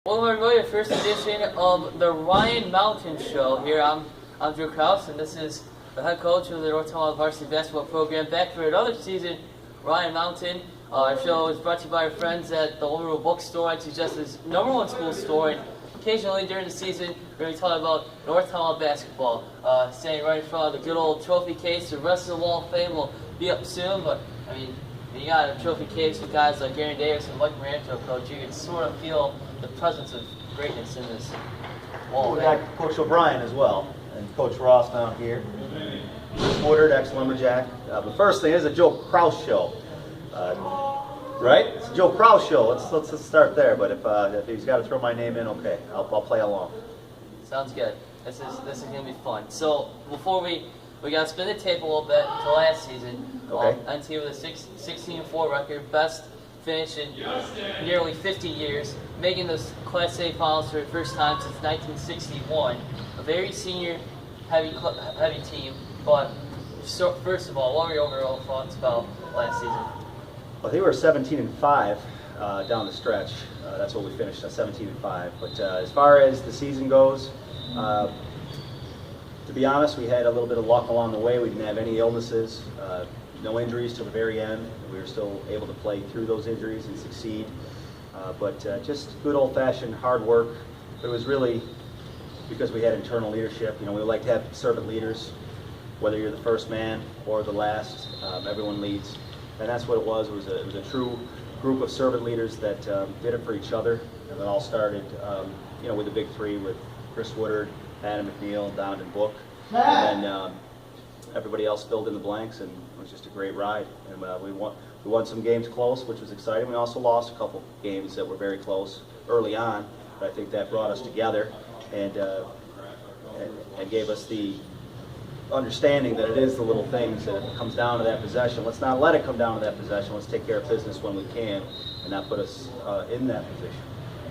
Welcome everybody to the first edition of the Ryan Mountain Show. Here I'm Drew Kraus, and this is the head coach of the North Tonawanda Varsity basketball program. Back for another season, Ryan Mountain. Our show is brought to you by our friends at the Lumberjacks bookstore. I'd suggest this #1 school store. And occasionally during the season, we're going to be talking about North Tonawanda basketball. Standing right in front of the good old trophy case. The rest of the Wall of Fame will be up soon, but I mean, when you got a trophy case with guys like Gary Davis and Mike Maranto, coach, you can sort of feel the presence of greatness in this wall. We got Coach O'Brien as well, and Coach Ross down here. Woodard, ex-Lumberjack. The first thing is a Joe Kraus show, right? It's a Joe Kraus show. Let's start there. But if he's got to throw my name in, okay, I'll play along. Sounds good. This is gonna be fun. So before we gotta spin the tape a little bit to last season. Okay. NT with a 16-4 record, best finish in nearly 50 years, making this Class A finals for the first time since 1961. A very senior heavy team. But so, first of all, what were your overall thoughts about last season? Well, they were 17-5 down the stretch. That's what we finished, 17-5. But as far as the season goes, to be honest, we had a little bit of luck along the way. We didn't have any illnesses, no injuries till the very end. We were still able to play through those injuries and succeed. But just good old-fashioned hard work. It was really because we had internal leadership. You know, we like to have servant leaders. Whether you're the first man or the last, everyone leads. And that's what it was. It was a true group of servant leaders that did it for each other. And it all started, with the big three with Chris Woodard, Adam McNeil, Donovan Book. And then everybody else filled in the blanks, and it was just a great ride. And we won some games close, which was exciting. We also lost a couple games that were very close early on, but I think that brought us together and gave us the understanding that it is the little things, that if it comes down to that possession, let's not let it come down to that possession. Let's take care of business when we can, and that put us in that position.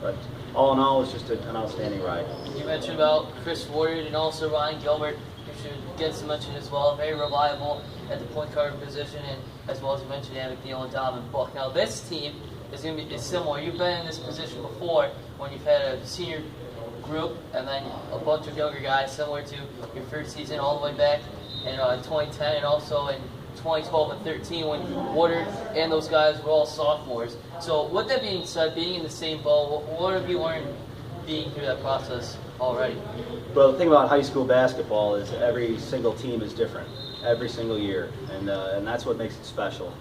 But all in all, it's just an outstanding ride. You mentioned about Chris Woodard and also Ryan Gilbert. You should get some mention as well. Very reliable at the point guard position, and as well as you mentioned, Adam McNeil and Donovan Book. Now, this team is going to be similar. You've been in this position before when you've had a senior group and then a bunch of younger guys, similar to your first season all the way back in 2010 and also in 2012 and 13 when Woodard and those guys were all sophomores. So with that being said, being in the same boat, what have you learned being through that process already? Well, the thing about high school basketball is every single team is different, every single year, and that's what makes it special.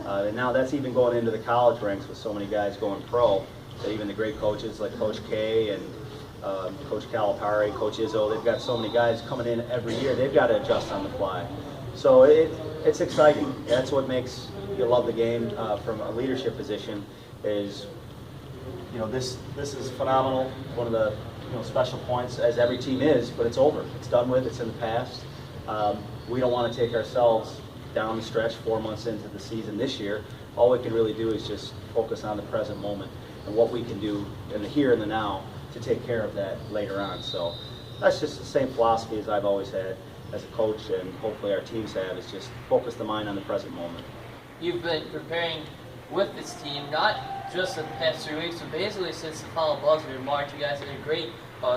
And now that's even going into the college ranks with so many guys going pro, that even the great coaches like Coach K and Coach Calipari, Coach Izzo, they've got so many guys coming in every year. They've got to adjust on the fly. So it's exciting. That's what makes you love the game from a leadership position. Is this is phenomenal. One of the special points, as every team is, but it's over. It's done with. It's in the past. We don't want to take ourselves down the stretch 4 months into the season this year. All we can really do is just focus on the present moment and what we can do in the here and the now to take care of that later on. So that's just the same philosophy as I've always had as a coach, and hopefully our teams have, is just focus the mind on the present moment. You've been preparing with this team, not just in the past 3 weeks, but basically since the final buzzer in March. You guys had a great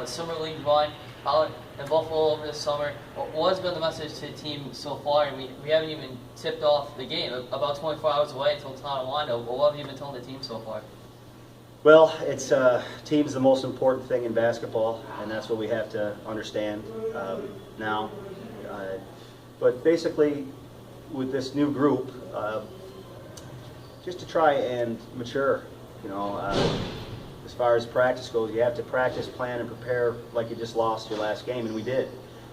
summer league run out in Buffalo over the summer. What has been the message to the team so far? And we haven't even tipped off the game, about 24 hours away until Tonawanda. What have you been telling the team so far? Well, it's team's the most important thing in basketball, and that's what we have to understand now. But basically, with this new group, just to try and mature, as far as practice goes, you have to practice, plan, and prepare like you just lost your last game, and we did.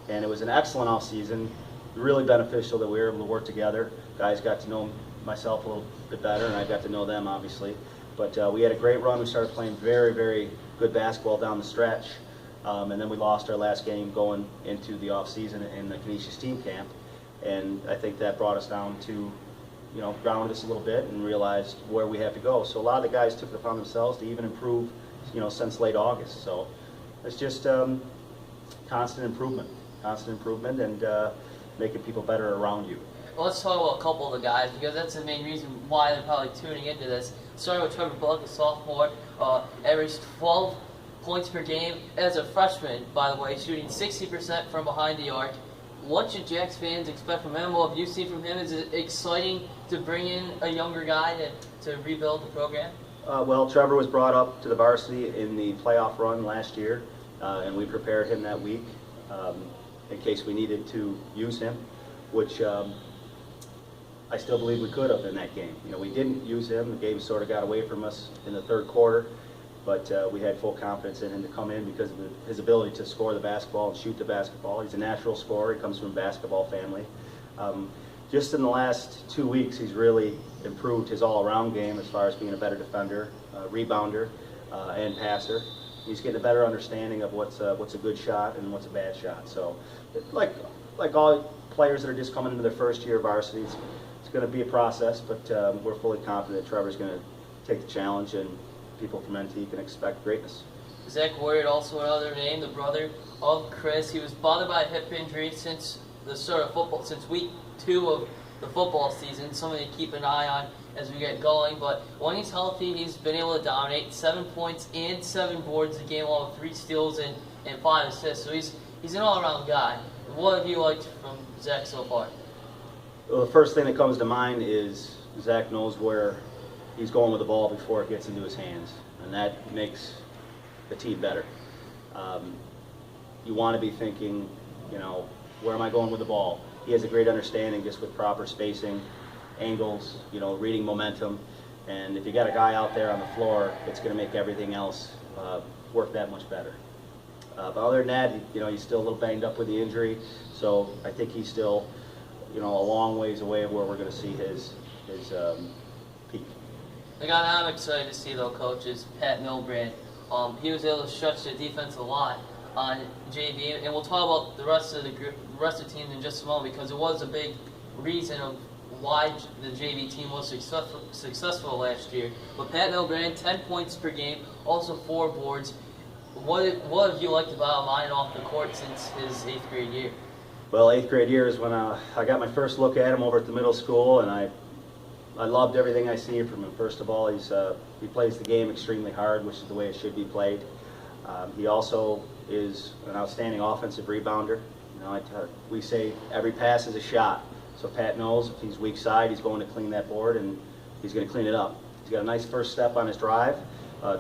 And it was an excellent off season, really beneficial that we were able to work together. Guys got to know myself a little bit better, and I got to know them, obviously. But we had a great run. We started playing very, very good basketball down the stretch. And then we lost our last game going into the off-season in the Canisius team camp. And I think that brought us down to, grounded us a little bit and realized where we have to go. So a lot of the guys took it upon themselves to even improve, since late August. So it's just constant improvement and making people better around you. Well, let's talk about a couple of the guys, because that's the main reason why they're probably tuning into this. Starting with Trevor Bullock, a sophomore, averaged 12 points per game as a freshman, by the way, shooting 60% from behind the arc. What should Jacks fans expect from him? What have you seen from him? Is it exciting to bring in a younger guy to rebuild the program? Well, Trevor was brought up to the varsity in the playoff run last year, and we prepared him that week in case we needed to use him, which I still believe we could have in that game. You know, we didn't use him. The game sort of got away from us in the third quarter, but we had full confidence in him to come in because of his ability to score the basketball and shoot the basketball. He's a natural scorer. He comes from a basketball family. Just in the last 2 weeks, he's really improved his all-around game as far as being a better defender, rebounder, and passer. He's getting a better understanding of what's a good shot and what's a bad shot. So, like all players that are just coming into their first year of varsity, it's going to be a process, but we're fully confident Trevor's going to take the challenge, and people from NT can expect greatness. Zach Ward, also another name, the brother of Chris. He was bothered by a hip injury since the start of football, since week 2 of the football season. Something to keep an eye on as we get going. But when he's healthy, he's been able to dominate 7 points and 7 boards a game, along with 3 steals and 5 assists. So he's an all-around guy. What have you liked from Zach so far? Well, the first thing that comes to mind is Zach knows where he's going with the ball before it gets into his hands, and that makes the team better. You want to be thinking, you know, where am I going with the ball? He has a great understanding just with proper spacing, angles, you know, reading momentum, and if you got a guy out there on the floor, it's going to make everything else work that much better. But other than that, you know, he's still a little banged up with the injury, so I think he's still, you know, a long ways away of where we're going to see his peak. The guy I'm excited to see, though, Coach, is Pat Milbrand. He was able to stretch the defense a lot on JV, and we'll talk about the rest of the team in just a moment, because it was a big reason of why the JV team was successful last year. But Pat Milbrand, 10 points per game, also 4 boards. What have you liked about him on and off the court since his 8th grade year? Well, 8th grade year is when I got my first look at him over at the middle school, and I loved everything I see from him. First of all, he plays the game extremely hard, which is the way it should be played. He also is an outstanding offensive rebounder. You know, we say every pass is a shot. So Pat knows if he's weak side, he's going to clean that board, and he's going to clean it up. He's got a nice first step on his drive,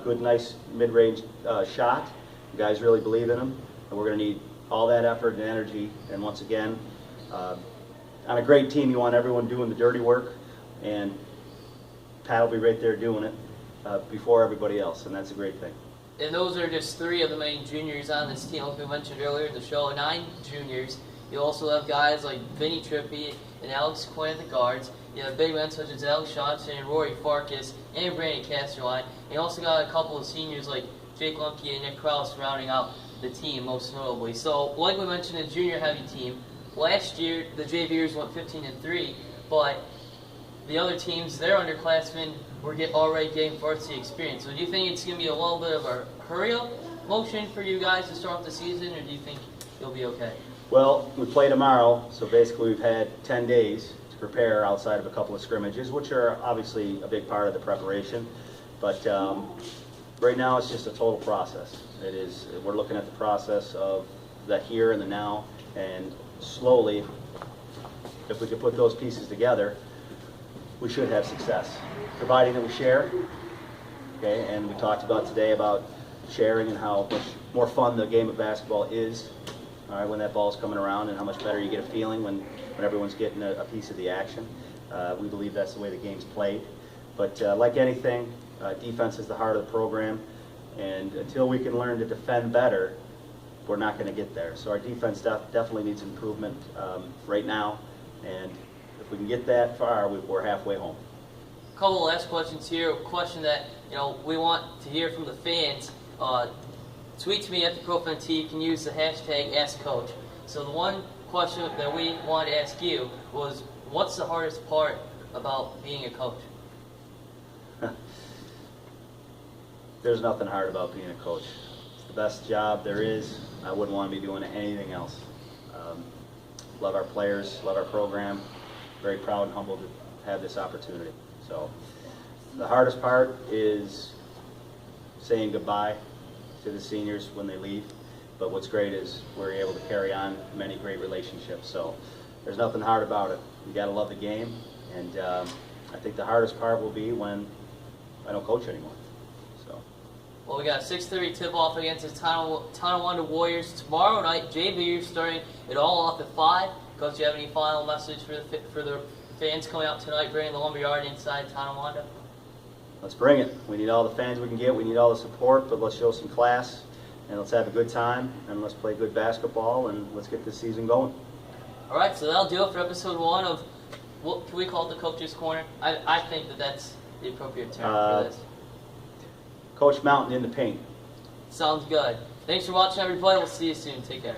good, nice mid-range shot. The guys really believe in him, and we're going to need all that effort and energy. And once again, on a great team, you want everyone doing the dirty work, and Pat will be right there doing it before everybody else, and that's a great thing. And those are just 3 of the main juniors on this team. Like we mentioned earlier in the show, 9 juniors. You also have guys like Vinny Trippi and Alex Quinn at the guards. You have big men such as Alex Johnson and Rory Farkas and Brandon Casterline. And you also got a couple of seniors like Jake Lemke and Nick Kraus rounding out the team, most notably. So, like we mentioned, a junior-heavy team. Last year, the JVers went 15-3, but the other teams, their underclassmen, were already getting varsity experience. So do you think it's going to be a little bit of a hurry-up motion for you guys to start off the season, or do you think you'll be okay? Well, we play tomorrow, so basically we've had 10 days to prepare outside of a couple of scrimmages, which are obviously a big part of the preparation. But right now it's just a total process. We're looking at the process of the here and the now, and slowly, if we could put those pieces together, we should have success, providing that we share. Okay, and we talked about today about sharing and how much more fun the game of basketball is. All right, when that ball's coming around, and how much better you get a feeling when everyone's getting a piece of the action. We believe that's the way the game's played. But like anything, defense is the heart of the program, and until we can learn to defend better, we're not going to get there. So our defense definitely needs improvement right now, and if we can get that far, we're halfway home. A couple of last questions here. A question that we want to hear from the fans. Tweet to me at the ProFNT. You can use the hashtag AskCoach. So the one question that we wanted to ask you was, what's the hardest part about being a coach? There's nothing hard about being a coach. It's the best job there is. I wouldn't want to be doing anything else. Love our players, love our program. Very proud and humbled to have this opportunity. So the hardest part is saying goodbye to the seniors when they leave. But what's great is we're able to carry on many great relationships. So there's nothing hard about it. You got to love the game, and I think the hardest part will be when I don't coach anymore. So. Well, we got a 6:30 tip-off against the Tonawanda Warriors tomorrow night. JV, you're starting it all off at 5. Coach, do you have any final message for the fans coming out tonight, bringing the Lumberyard inside Tonawanda? Let's bring it. We need all the fans we can get. We need all the support, but let's show some class, and let's have a good time, and let's play good basketball, and let's get this season going. All right, so that'll do it for episode 1 of, what can we call it, the Coach's Corner? I think that's the appropriate term for this. Coach Mountain in the paint. Sounds good. Thanks for watching, everybody. We'll see you soon. Take care.